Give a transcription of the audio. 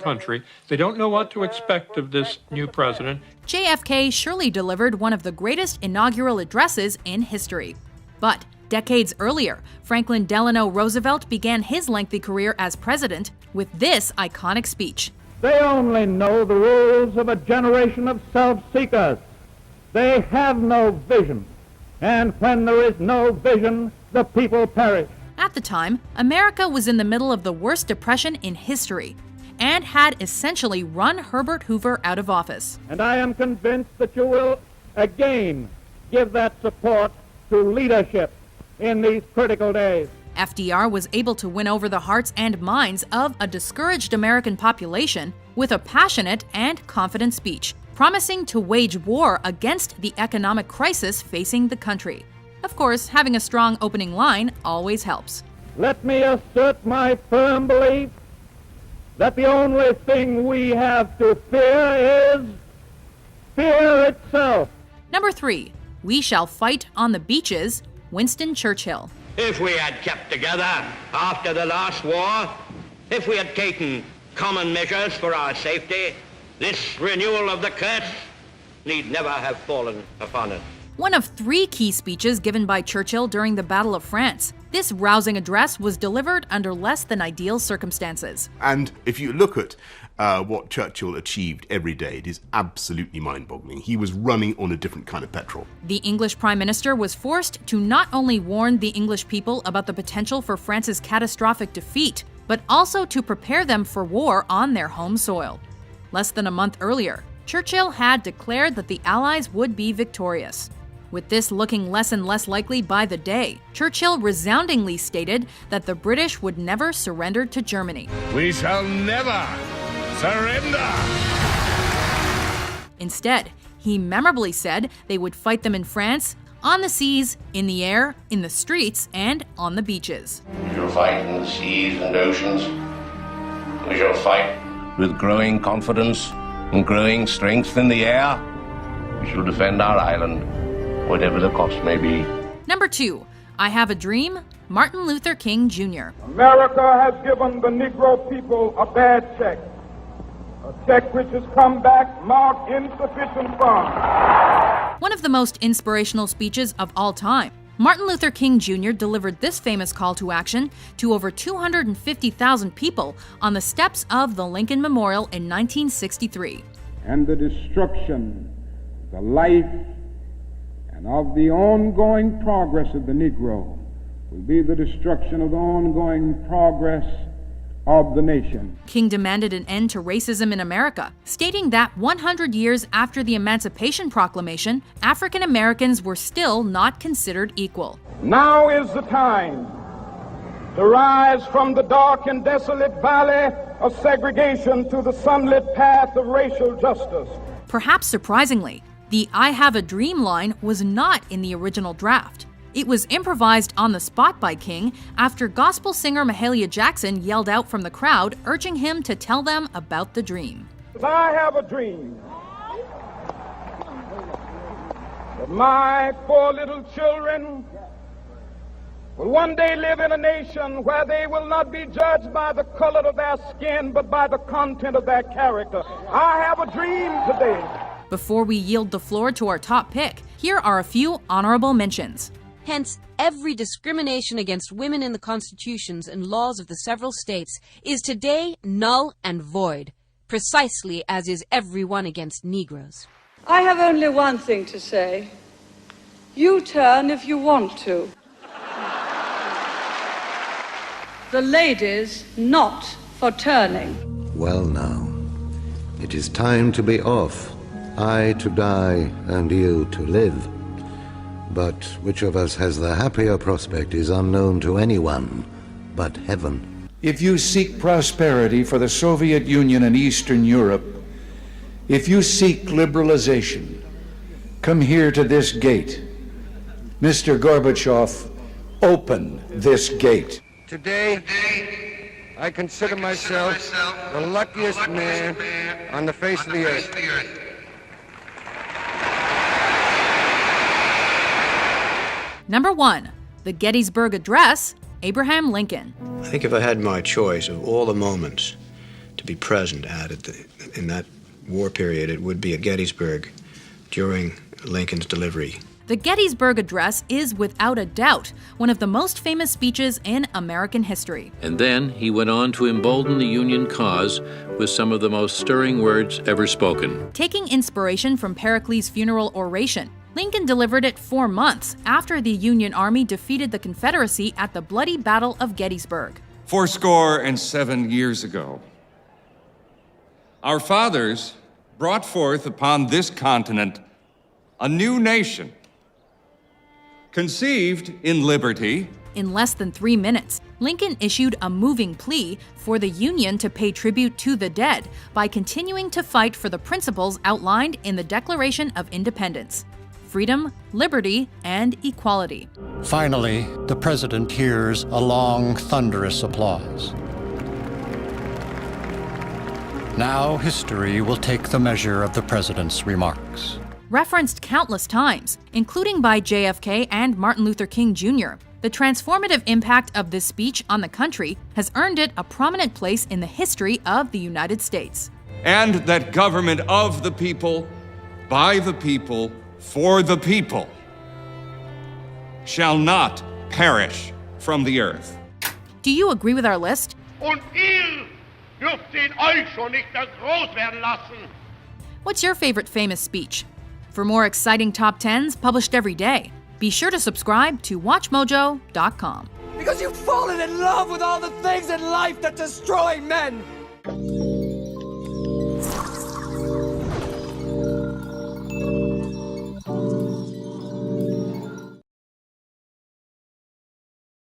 country. They don't know what to expect of this new president. JFK surely delivered one of the greatest inaugural addresses in history. But decades earlier, Franklin Delano Roosevelt began his lengthy career as president with this iconic speech. They only know the rules of a generation of self-seekers. They have no vision. And when there is no vision, the people perish. At the time, America was in the middle of the worst depression in history and had essentially run Herbert Hoover out of office. And I am convinced that you will again give that support to leadership in these critical days. FDR was able to win over the hearts and minds of a discouraged American population with a passionate and confident speech, promising to wage war against the economic crisis facing the country. Of course, having a strong opening line always helps. Let me assert my firm belief that the only thing we have to fear is fear itself. Number 3, we shall fight on the beaches, Winston Churchill. If we had kept together after the last war, if we had taken common measures for our safety, this renewal of the curse need never have fallen upon us. One of 3 key speeches given by Churchill during the Battle of France. This rousing address was delivered under less than ideal circumstances. And if you look at what Churchill achieved every day, it is absolutely mind-boggling. He was running on a different kind of petrol. The English Prime Minister was forced to not only warn the English people about the potential for France's catastrophic defeat, but also to prepare them for war on their home soil. Less than a month earlier, Churchill had declared that the Allies would be victorious. With this looking less and less likely by the day, Churchill resoundingly stated that the British would never surrender to Germany. We shall never surrender! Instead, he memorably said they would fight them in France, on the seas, in the air, in the streets, and on the beaches. We shall fight in the seas and oceans. We shall fight With growing confidence and growing strength in the air, we shall defend our island, whatever the cost may be. Number 2, I Have a Dream, Martin Luther King Jr. America has given the Negro people a bad check. A check which has come back marked insufficient funds. One of the most inspirational speeches of all time, Martin Luther King Jr. delivered this famous call to action to over 250,000 people on the steps of the Lincoln Memorial in 1963. And the destruction, the life, and of the ongoing progress of the Negro will be the destruction of the ongoing progress of the nation. King demanded an end to racism in America, stating that 100 years after the Emancipation Proclamation, African Americans were still not considered equal. Now is the time to rise from the dark and desolate valley of segregation to the sunlit path of racial justice. Perhaps surprisingly, the I Have a Dream line was not in the original draft. It was improvised on the spot by King after gospel singer Mahalia Jackson yelled out from the crowd, urging him to tell them about the dream. I have a dream that my 4 little children will one day live in a nation where they will not be judged by the color of their skin, but by the content of their character. I have a dream today. Before we yield the floor to our top pick, here are a few honorable mentions. Hence, every discrimination against women in the constitutions and laws of the several states is today null and void, precisely as is every one against Negroes. I have only one thing to say. You turn if you want to. The ladies not for turning. Well now, it is time to be off. I to die and you to live. But which of us has the happier prospect is unknown to anyone but heaven. If you seek prosperity for the Soviet Union and Eastern Europe, if you seek liberalization, come here to this gate. Mr. Gorbachev, open this gate. Today, I consider myself the luckiest man on the face of the earth. Number 1, the Gettysburg Address, Abraham Lincoln. I think if I had my choice of all the moments to be present at in that war period, it would be at Gettysburg during Lincoln's delivery. The Gettysburg Address is, without a doubt, one of the most famous speeches in American history. And then he went on to embolden the Union cause with some of the most stirring words ever spoken. Taking inspiration from Pericles' funeral oration, Lincoln delivered it 4 months after the Union Army defeated the Confederacy at the bloody Battle of Gettysburg. 77 years ago, our fathers brought forth upon this continent a new nation, conceived in liberty. In less than 3 minutes, Lincoln issued a moving plea for the Union to pay tribute to the dead by continuing to fight for the principles outlined in the Declaration of Independence: freedom, liberty, and equality. Finally, the president hears a long, thunderous applause. Now history will take the measure of the president's remarks. Referenced countless times, including by JFK and Martin Luther King Jr., the transformative impact of this speech on the country has earned it a prominent place in the history of the United States. And that government of the people, by the people, for the people, shall not perish from the earth. Do you agree with our list? Und ihr dürft ihn euch schon nicht groß werden lassen. What's your favorite famous speech? For more exciting top 10s published every day, be sure to subscribe to WatchMojo.com. Because you've fallen in love with all the things in life that destroy men.